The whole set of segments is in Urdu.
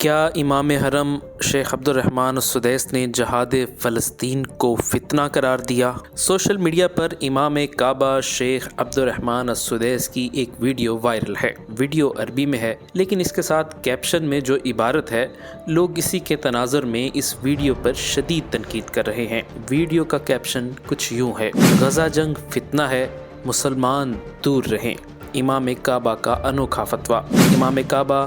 کیا امام حرم شیخ عبد الرحمن السدیس نے جہاد فلسطین کو فتنہ قرار دیا؟ سوشل میڈیا پر امام کعبہ شیخ عبد الرحمن السدیس کی ایک ویڈیو وائرل ہے۔ ویڈیو عربی میں ہے، لیکن اس کے ساتھ کیپشن میں جو عبارت ہے، لوگ اسی کے تناظر میں اس ویڈیو پر شدید تنقید کر رہے ہیں۔ ویڈیو کا کیپشن کچھ یوں ہے: غزہ جنگ فتنہ ہے، مسلمان دور رہیں۔ امام کعبہ کا انوکھا فتویٰ۔ امام کعبہ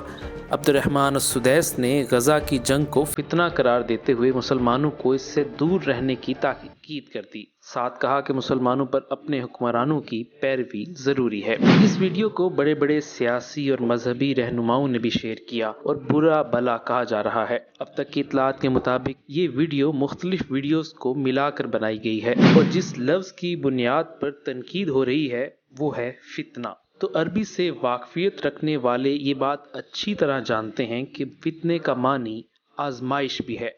عبد الرحمن السدیس نے غزہ کی جنگ کو فتنہ قرار دیتے ہوئے مسلمانوں کو اس سے دور رہنے کی تاکید کر دی۔ ساتھ کہا کہ مسلمانوں پر اپنے حکمرانوں کی پیروی ضروری ہے۔ اس ویڈیو کو بڑے بڑے سیاسی اور مذہبی رہنماؤں نے بھی شیئر کیا اور برا بھلا کہا جا رہا ہے۔ اب تک کی اطلاعات کے مطابق یہ ویڈیو مختلف ویڈیوز کو ملا کر بنائی گئی ہے اور جس لفظ کی بنیاد پر تنقید ہو رہی ہے وہ ہے فتنہ۔ تو عربی سے واقفیت رکھنے والے یہ بات اچھی طرح جانتے ہیں کہ فتنے کا معنی آزمائش بھی ہے،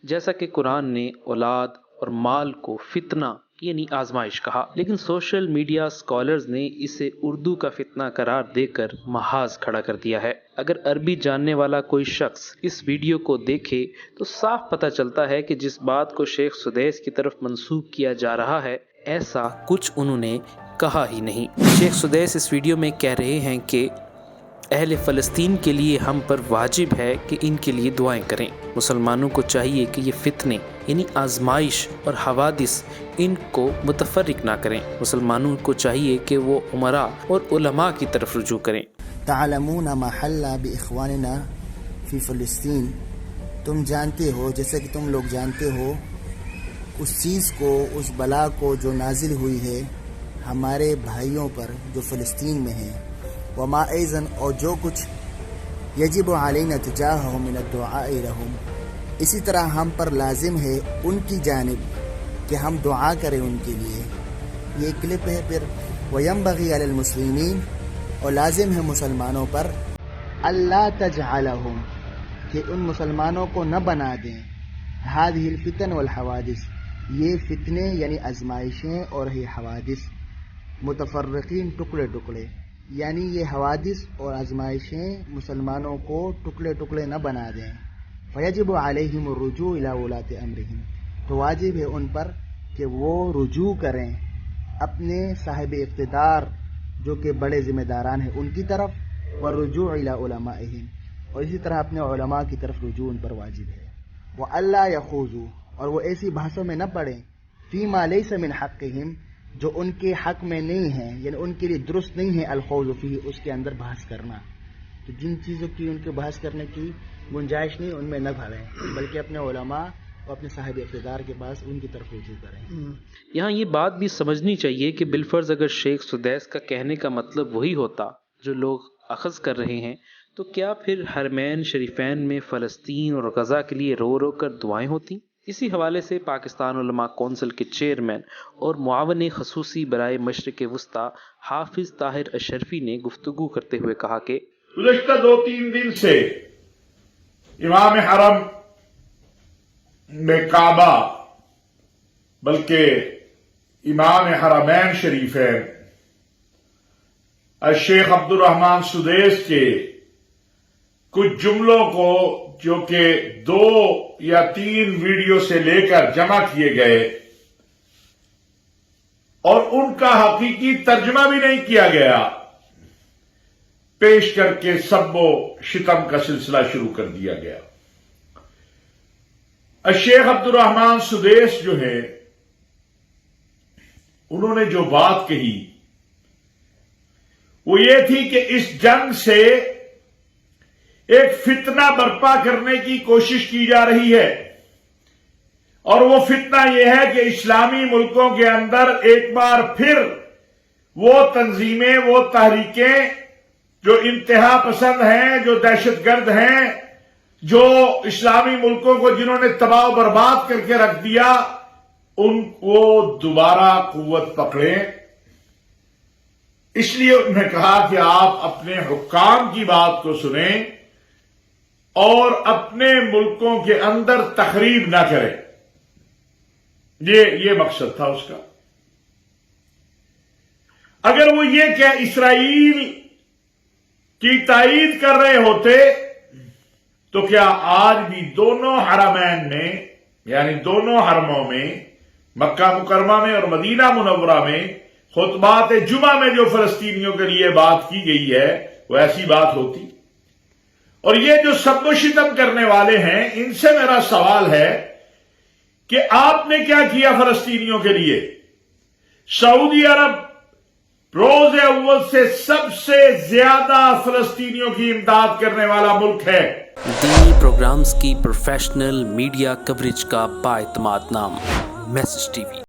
جیسا کہ قرآن نے اولاد اور مال کو فتنہ یعنی آزمائش کہا، لیکن سوشل میڈیا اسکالرز نے اسے اردو کا فتنہ قرار دے کر محاذ کھڑا کر دیا ہے۔ اگر عربی جاننے والا کوئی شخص اس ویڈیو کو دیکھے تو صاف پتہ چلتا ہے کہ جس بات کو شیخ سدیس کی طرف منسوب کیا جا رہا ہے ایسا کچھ انہوں نے کہا ہی نہیں۔ شیخ سدیس اس ویڈیو میں کہہ رہے ہیں کہ اہل فلسطین کے لیے ہم پر واجب ہے کہ ان کے لیے دعائیں کریں۔ مسلمانوں کو چاہیے کہ یہ فتنے یعنی آزمائش اور حوادث ان کو متفرق نہ کریں۔ مسلمانوں کو چاہیے کہ وہ امراء اور علماء کی طرف رجوع کریں۔ تعلمون ما حل باخواننا فی فلسطین، تم جانتے ہو، جیسے کہ تم لوگ جانتے ہو اس چیز کو، اس بلا کو جو نازل ہوئی ہے ہمارے بھائیوں پر جو فلسطین میں ہیں، وما ایزن، اور جو کچھ یجب علینا تجاہہم من الدعاء لہم، اسی طرح ہم پر لازم ہے ان کی جانب کہ ہم دعا کریں ان کے لیے۔ یہ کلپ ہے پھر وینبغی علی المسلمین، اور لازم ہے مسلمانوں پر اللہ تجعلہم، کہ ان مسلمانوں کو نہ بنا دیں ہذہ الفتن والحوادث، یہ فتنے یعنی آزمائشیں اور یہ حوادث، متفرقین ٹکڑے ٹکڑے، یعنی یہ حوادث اور آزمائشیں مسلمانوں کو ٹکڑے ٹکڑے نہ بنا دیں۔ فیجب علیہم الرجوع الی ولاۃ امرہم، تو واجب ہے ان پر کہ وہ رجوع کریں اپنے صاحب اقتدار جو کہ بڑے ذمہ داران ہیں ان کی طرف، والرجوع الی علمائہم، اور اسی طرح اپنے علماء کی طرف رجوع ان پر واجب ہے۔ وَأَلَّا يَخُوضُوا، اور وہ ایسی بحثوں میں نہ پڑیں، فِيمَا لَيْسَ مِنْ حَقِّهِمْ، جو ان کے حق میں نہیں ہیں، یعنی ان کے لیے درست نہیں ہے الخوض فیہ، اس کے اندر بحث کرنا۔ تو جن چیزوں کی ان کے بحث کرنے کی گنجائش نہیں ان میں نہ بھریں، بلکہ اپنے علماء اور اپنے صاحب اقتدار کے پاس ان کی طرف رجوع کریں۔ یہاں یہ بات بھی سمجھنی چاہیے کہ بالفرض اگر شیخ سدیس کا کہنے کا مطلب وہی ہوتا جو لوگ اخذ کر رہے ہیں، تو کیا پھر حرمین شریفین میں فلسطین اور غزہ کے لیے رو رو کر دعائیں ہوتی؟ اسی حوالے سے پاکستان علماء کونسل کے چیئرمین اور معاون خصوصی برائے مشرق وسطیٰ حافظ طاہر اشرفی نے گفتگو کرتے ہوئے کہا کہ گزشتہ 2-3 دن سے امام حرم میں کعبہ، بلکہ امام حرمین شریفین الشیخ عبد الرحمن سدیس کے کچھ جملوں کو جو کہ 2 یا 3 ویڈیو سے لے کر جمع کیے گئے اور ان کا حقیقی ترجمہ بھی نہیں کیا گیا، پیش کر کے سب و شتم کا سلسلہ شروع کر دیا گیا۔ الشیخ عبد الرحمن سدیس جو ہے، انہوں نے جو بات کہی وہ یہ تھی کہ اس جنگ سے ایک فتنہ برپا کرنے کی کوشش کی جا رہی ہے، اور وہ فتنہ یہ ہے کہ اسلامی ملکوں کے اندر ایک بار پھر وہ تنظیمیں، وہ تحریکیں جو انتہا پسند ہیں، جو دہشت گرد ہیں، جو اسلامی ملکوں کو جنہوں نے تباہ و برباد کر کے رکھ دیا، ان کو دوبارہ قوت پکڑیں۔ اس لیے انہوں نے کہا کہ آپ اپنے حکام کی بات کو سنیں اور اپنے ملکوں کے اندر تخریب نہ کریں۔ یہ مقصد تھا اس کا۔ اگر وہ یہ کہ اسرائیل کی تائید کر رہے ہوتے تو کیا آج بھی دونوں حرمین میں یعنی دونوں حرموں میں مکہ مکرمہ میں اور مدینہ منورہ میں خطبات جمعہ میں جو فلسطینیوں کے لیے بات کی گئی ہے وہ ایسی بات ہوتی؟ اور یہ جو سب و شتم کرنے والے ہیں ان سے میرا سوال ہے کہ آپ نے کیا کیا فلسطینیوں کے لیے؟ سعودی عرب روز اول سے سب سے زیادہ فلسطینیوں کی امداد کرنے والا ملک ہے۔ دینی پروگرامز کی پروفیشنل میڈیا کوریج کا بااعتماد نام میسج ٹی وی۔